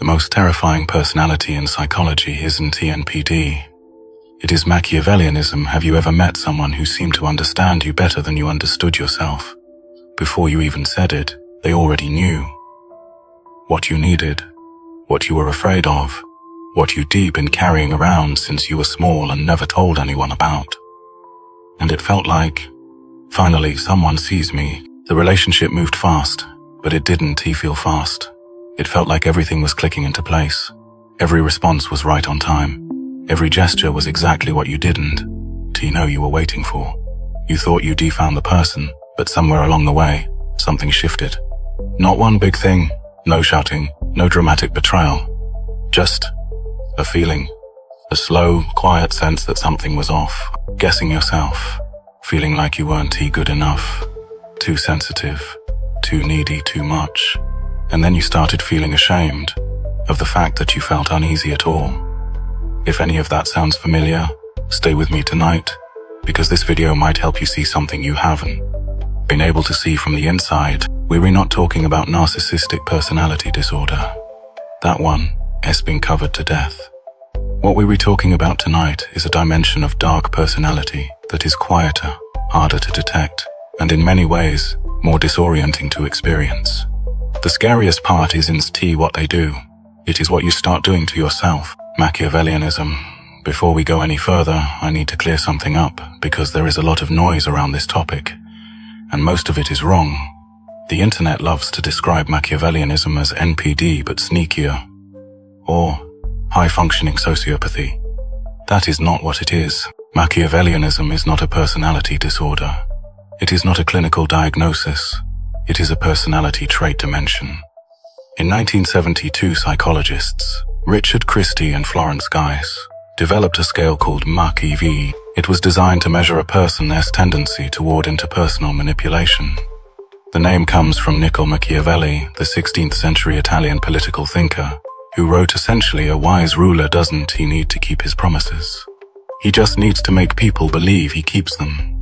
most terrifying personality in psychology isn't NPD. It is Machiavellianism. Have you ever met someone who seemed to understand you better than you understood yourself? Before you even said it, they already knew what you needed, what you were afraid of, what you deep been carrying around since you were small and never told anyone about. And it felt like, finally someone sees me. The relationship moved fast, but it didn't feel fast. It felt like everything was clicking into place. Every response was right on time. Every gesture was exactly what you didn't know you were waiting for. You thought you found the person, but somewhere along the way, something shifted. Not one big thing, no shouting, no dramatic betrayal. Just a feeling. A slow, quiet sense that something was off. Guessing yourself. Feeling like you weren't good enough. Too sensitive. Too needy, too much. And then you started feeling ashamed of the fact that you felt uneasy at all. If any of that sounds familiar, stay with me tonight, because this video might help you see something you haven't been able to see from the inside. We're not talking about narcissistic personality disorder. That one has been covered to death. What we're talking about tonight is a dimension of dark personality that is quieter, harder to detect, and in many ways, more disorienting to experience. The scariest part isn't what they do. It is what you start doing to yourself. Machiavellianism. Before we go any further, I need to clear something up, because there is a lot of noise around this topic, and most of it is wrong. The internet loves to describe Machiavellianism as NPD but sneakier, or high-functioning sociopathy. That is not what it is. Machiavellianism is not a personality disorder. It is not a clinical diagnosis. It is a personality trait dimension. In 1972, psychologists Richard Christie and Florence Geis developed a scale called Mach-EV. It was designed to measure a person's tendency toward interpersonal manipulation. The name comes from Niccolo Machiavelli, the 16th century Italian political thinker, who wrote essentially a wise ruler doesn't need to keep his promises. He just needs to make people believe he keeps them.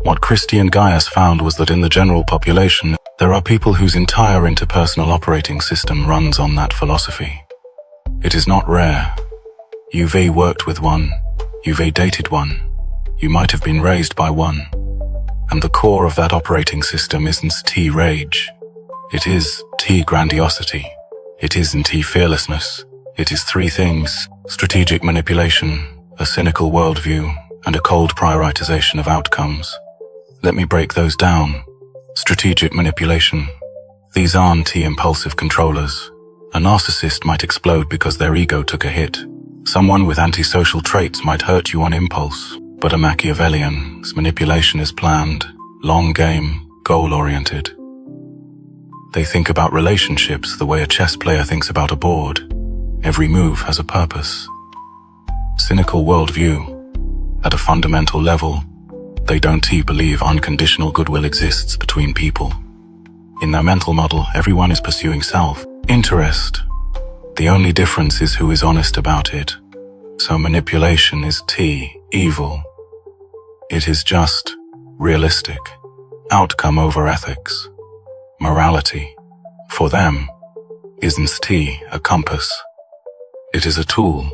What Christie and Geis found was that in the general population, there are people whose entire interpersonal operating system runs on that philosophy. It is not rare. You've worked with one, you've dated one, you might have been raised by one, and the core of that operating system isn't rage. It is grandiosity. It isn't fearlessness. It is three things: strategic manipulation, a cynical worldview, and a cold prioritization of outcomes. Let me break those down. Strategic manipulation. These aren't impulsive controllers. A narcissist might explode because their ego took a hit. Someone with antisocial traits might hurt you on impulse. But a Machiavellian's manipulation is planned, long game, goal-oriented. They think about relationships the way a chess player thinks about a board. Every move has a purpose. Cynical worldview. At a fundamental level, they don't believe unconditional goodwill exists between people. In their mental model, everyone is pursuing self-interest. The only difference is who is honest about it. So manipulation is evil. It is just realistic. Outcome over ethics. Morality, for them, isn't a compass. It is a tool.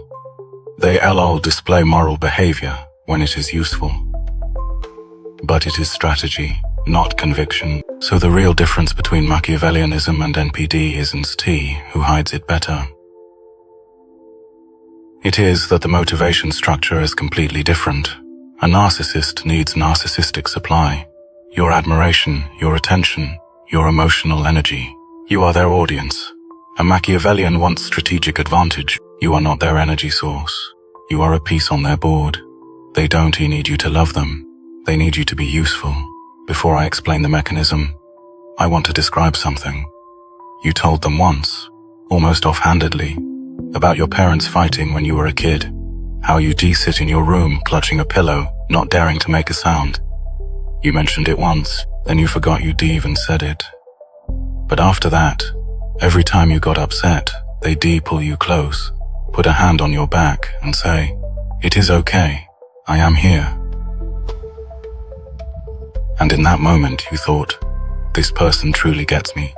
They display moral behavior when it is useful. But it is strategy, not conviction. So the real difference between Machiavellianism and NPD isn't who hides it better. It is that the motivation structure is completely different. A narcissist needs narcissistic supply. Your admiration, your attention, your emotional energy. You are their audience. A Machiavellian wants strategic advantage. You are not their energy source. You are a piece on their board. They don't need you to love them. They need you to be useful. Before I explain the mechanism, I want to describe something. You told them once, almost offhandedly, about your parents fighting when you were a kid. How you sit in your room clutching a pillow, not daring to make a sound. You mentioned it once, then you forgot you'd even said it. But after that, every time you got upset, they pull you close, put a hand on your back and say, "It is okay, I am here." And in that moment you thought, this person truly gets me.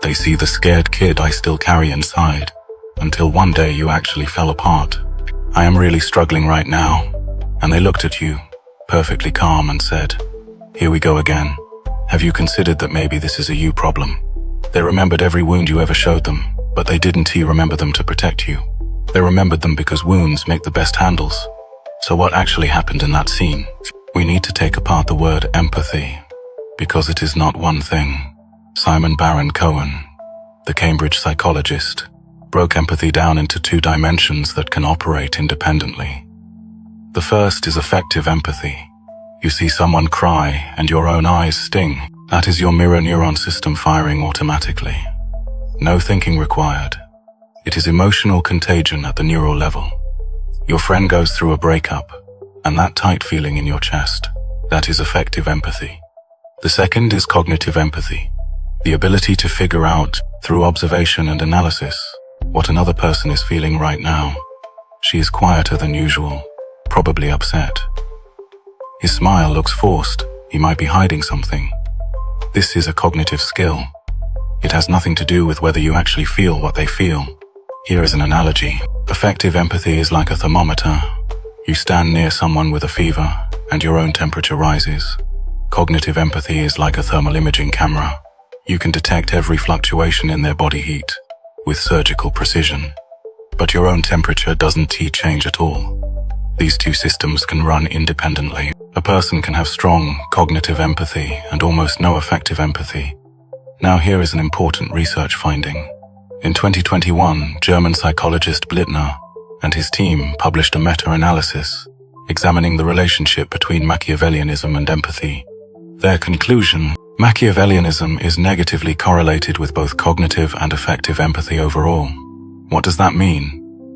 They see the scared kid I still carry inside, until one day you actually fell apart. I am really struggling right now. And they looked at you, perfectly calm, and said, here we go again. Have you considered that maybe this is a you problem? They remembered every wound you ever showed them, but they didn't remember them to protect you. They remembered them because wounds make the best handles. So what actually happened in that scene? We need to take apart the word empathy, because it is not one thing. Simon Baron-Cohen, the Cambridge psychologist, broke empathy down into two dimensions that can operate independently. The first is affective empathy. You see someone cry and your own eyes sting. That is your mirror neuron system firing automatically. No thinking required. It is emotional contagion at the neural level. Your friend goes through a breakup, and that tight feeling in your chest, that is affective empathy. The second is cognitive empathy. The ability to figure out, through observation and analysis, what another person is feeling right now. She is quieter than usual, probably upset. His smile looks forced. He might be hiding something. This is a cognitive skill. It has nothing to do with whether you actually feel what they feel. Here is an analogy. Affective empathy is like a thermometer. You stand near someone with a fever, and your own temperature rises. Cognitive empathy is like a thermal imaging camera. You can detect every fluctuation in their body heat, with surgical precision. But your own temperature doesn't change at all. These two systems can run independently. A person can have strong cognitive empathy and almost no affective empathy. Now here is an important research finding. In 2021, German psychologist Blittner and his team published a meta-analysis examining the relationship between Machiavellianism and empathy. Their conclusion: Machiavellianism is negatively correlated with both cognitive and affective empathy overall. What does that mean?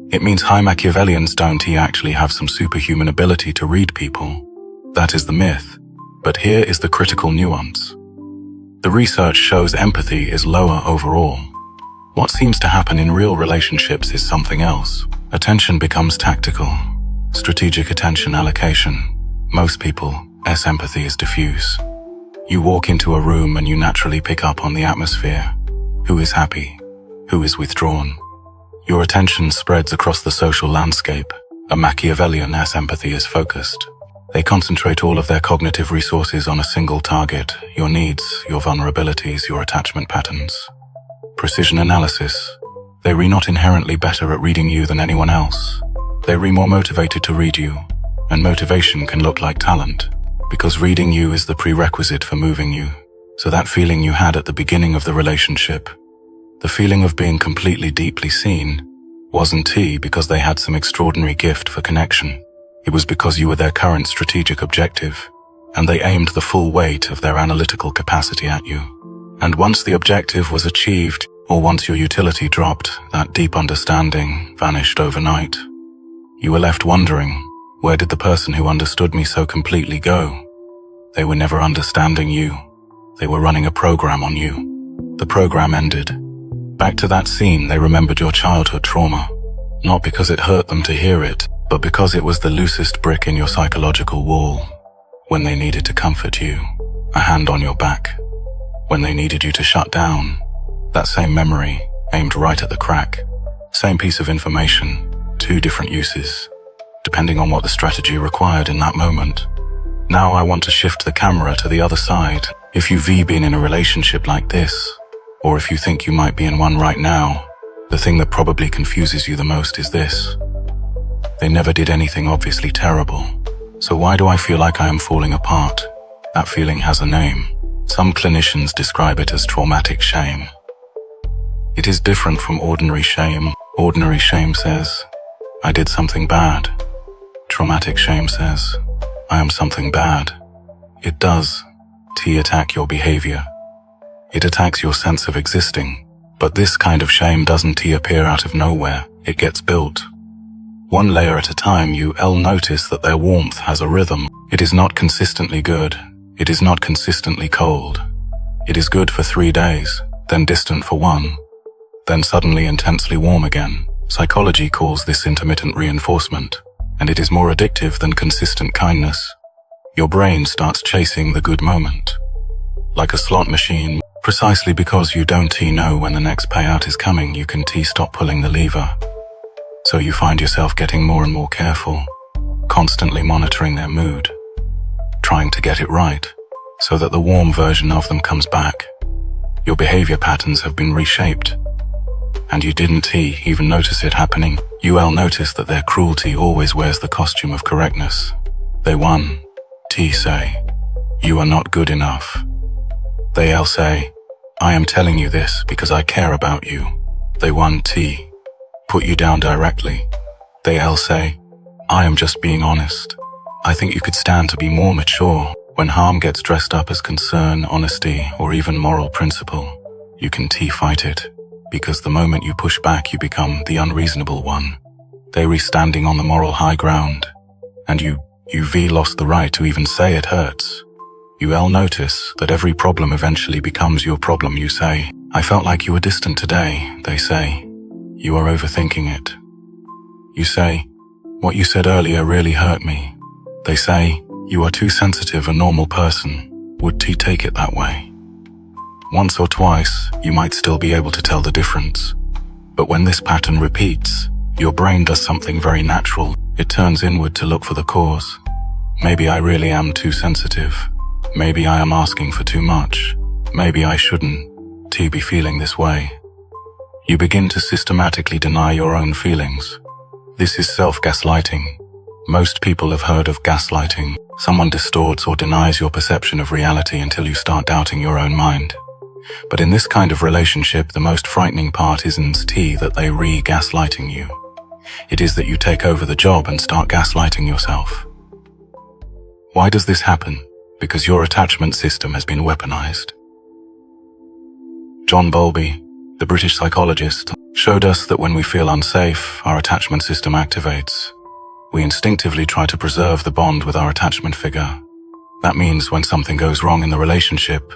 It means high Machiavellians don't actually have some superhuman ability to read people. That is the myth. But here is the critical nuance. The research shows empathy is lower overall. What seems to happen in real relationships is something else. Attention becomes tactical. Strategic attention allocation. Most people's empathy is diffuse. You walk into a room and you naturally pick up on the atmosphere. Who is happy? Who is withdrawn? Your attention spreads across the social landscape. A Machiavellian's empathy is focused. They concentrate all of their cognitive resources on a single target: your needs, your vulnerabilities, your attachment patterns. Precision analysis. They are not inherently better at reading you than anyone else. They are more motivated to read you, and motivation can look like talent, because reading you is the prerequisite for moving you. So that feeling you had at the beginning of the relationship, the feeling of being completely deeply seen, wasn't because they had some extraordinary gift for connection. It was because you were their current strategic objective, and they aimed the full weight of their analytical capacity at you. And once the objective was achieved, or once your utility dropped, that deep understanding vanished overnight. You were left wondering, where did the person who understood me so completely go? They were never understanding you. They were running a program on you. The program ended. Back to that scene, they remembered your childhood trauma, not because it hurt them to hear it, but because it was the loosest brick in your psychological wall. When they needed to comfort you, a hand on your back. When they needed you to shut down, that same memory aimed right at the crack. Same piece of information, two different uses, depending on what the strategy required in that moment. Now I want to shift the camera to the other side. If you've been in a relationship like this, or if you think you might be in one right now, the thing that probably confuses you the most is this. They never did anything obviously terrible. So why do I feel like I am falling apart? That feeling has a name. Some clinicians describe it as traumatic shame. It is different from ordinary shame. Ordinary shame says, I did something bad. Traumatic shame says, I am something bad. It does attack your behavior. It attacks your sense of existing. But this kind of shame doesn't appear out of nowhere. It gets built. One layer at a time, you'll notice that their warmth has a rhythm. It is not consistently good. It is not consistently cold. It is good for 3 days, then distant for 1, then suddenly intensely warm again. Psychology calls this intermittent reinforcement, and it is more addictive than consistent kindness. Your brain starts chasing the good moment. Like a slot machine, Precisely because you don't T know when the next payout is coming, you can T stop pulling the lever. So you find yourself getting more and more careful, constantly monitoring their mood, trying to get it right, so that the warm version of them comes back. Your behavior patterns have been reshaped, and you didn't T even notice it happening. You'll notice that their cruelty always wears the costume of correctness. They one T say, you are not good enough. They'll say, I am telling you this because I care about you. They one T put you down directly. They'll say, I am just being honest. I think you could stand to be more mature. When harm gets dressed up as concern, honesty, or even moral principle, you can T fight it, because the moment you push back you become the unreasonable one. They re-standing on the moral high ground, and you've lost the right to even say it hurts. You'll notice that every problem eventually becomes your problem. You say, I felt like you were distant today. They say, you are overthinking it. You say, what you said earlier really hurt me. They say, you are too sensitive. A normal person would take it that way. Once or twice, you might still be able to tell the difference. But when this pattern repeats, your brain does something very natural. It turns inward to look for the cause. Maybe I really am too sensitive. Maybe I am asking for too much. Maybe I shouldn't be feeling this way. You begin to systematically deny your own feelings. This is self-gaslighting. Most people have heard of gaslighting. Someone distorts or denies your perception of reality until you start doubting your own mind. But in this kind of relationship, the most frightening part isn't that they re-gaslighting you. It is that you take over the job and start gaslighting yourself. Why does this happen? Because your attachment system has been weaponized. John Bowlby, the British psychologist, showed us that when we feel unsafe, our attachment system activates. We instinctively try to preserve the bond with our attachment figure. That means when something goes wrong in the relationship,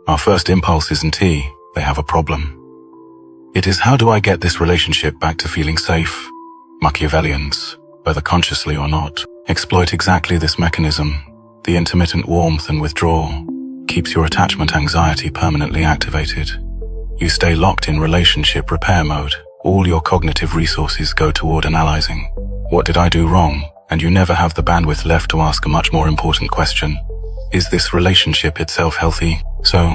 our first impulse isn't they have a problem. It is, how do I get this relationship back to feeling safe? Machiavellians, whether consciously or not, exploit exactly this mechanism. The intermittent warmth and withdrawal keeps your attachment anxiety permanently activated. You stay locked in relationship repair mode. All your cognitive resources go toward analyzing. What did I do wrong? And you never have the bandwidth left to ask a much more important question. Is this relationship itself healthy? So,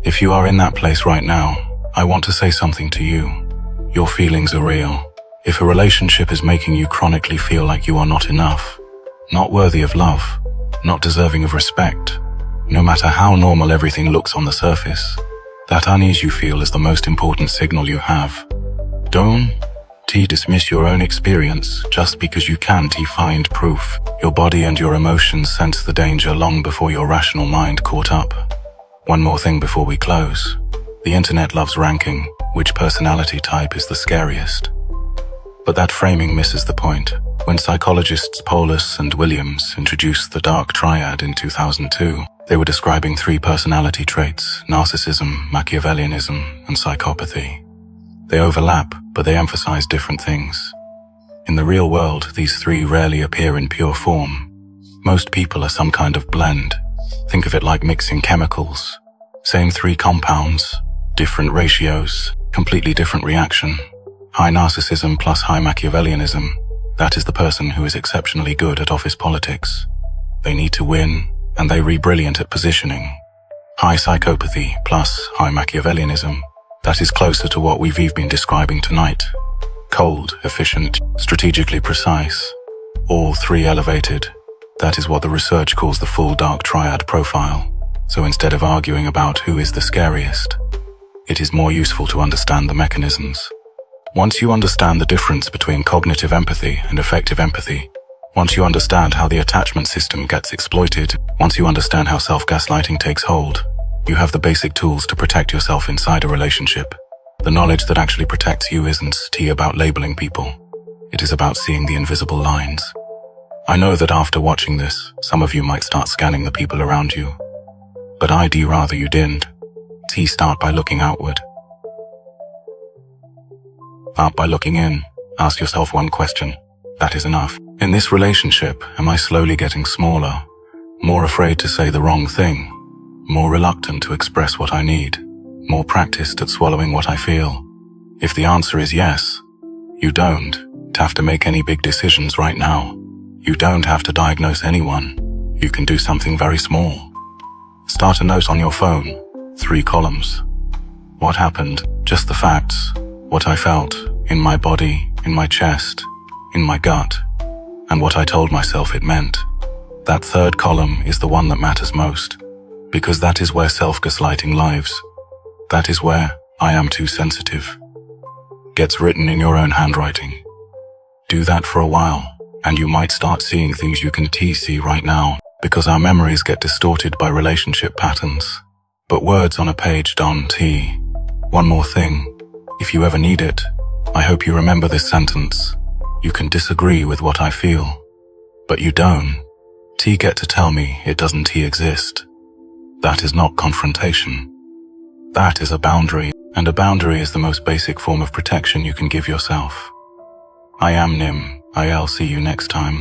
if you are in that place right now, I want to say something to you. Your feelings are real. If a relationship is making you chronically feel like you are not enough, not worthy of love, not deserving of respect, no matter how normal everything looks on the surface, that unease you feel is the most important signal you have. Don't dismiss your own experience just because you can't find proof. Your body and your emotions sense the danger long before your rational mind caught up. One more thing before we close. The internet loves ranking which personality type is the scariest. But that framing misses the point. When psychologists Paulus and Williams introduced the Dark Triad in 2002, they were describing 3 personality traits: narcissism, Machiavellianism, and psychopathy. They overlap, but they emphasize different things. In the real world, these 3 rarely appear in pure form. Most people are some kind of blend. Think of it like mixing chemicals. Same 3 compounds, different ratios, completely different reaction. High narcissism plus high Machiavellianism. That is the person who is exceptionally good at office politics. They need to win, and they brilliant at positioning. High psychopathy plus high Machiavellianism. That is closer to what we've been describing tonight. Cold, efficient, strategically precise. All 3 elevated. That is what the research calls the full Dark Triad profile. So instead of arguing about who is the scariest, it is more useful to understand the mechanisms. Once you understand the difference between cognitive empathy and effective empathy, once you understand how the attachment system gets exploited, once you understand how self-gaslighting takes hold, you have the basic tools to protect yourself inside a relationship. The knowledge that actually protects you isn't about labeling people. It is about seeing the invisible lines. I know that after watching this, some of you might start scanning the people around you. But I'd rather you didn't. Start by looking outward. Start by looking in. Ask yourself one question. That is enough. In this relationship, am I slowly getting smaller? More afraid to say the wrong thing? more reluctant to express what I need, more practiced at swallowing what I feel? If the answer is yes, you don't have to make any big decisions right now. You don't have to diagnose anyone. You can do something very small. Start a note on your phone, 3 columns. What happened? Just the facts. What I felt, in my body, in my chest, in my gut, and what I told myself it meant. That 3rd column is the one that matters most, because that is where self-gaslighting lives. That is where I am too sensitive gets written in your own handwriting. Do that for a while, and you might start seeing things you can see right now, because our memories get distorted by relationship patterns. But words on a page don't. One more thing, if you ever need it, I hope you remember this sentence. You can disagree with what I feel, but you don't get to tell me it doesn't exist. That is not confrontation. That is a boundary, and a boundary is the most basic form of protection you can give yourself. I am Nim. I'll see you next time.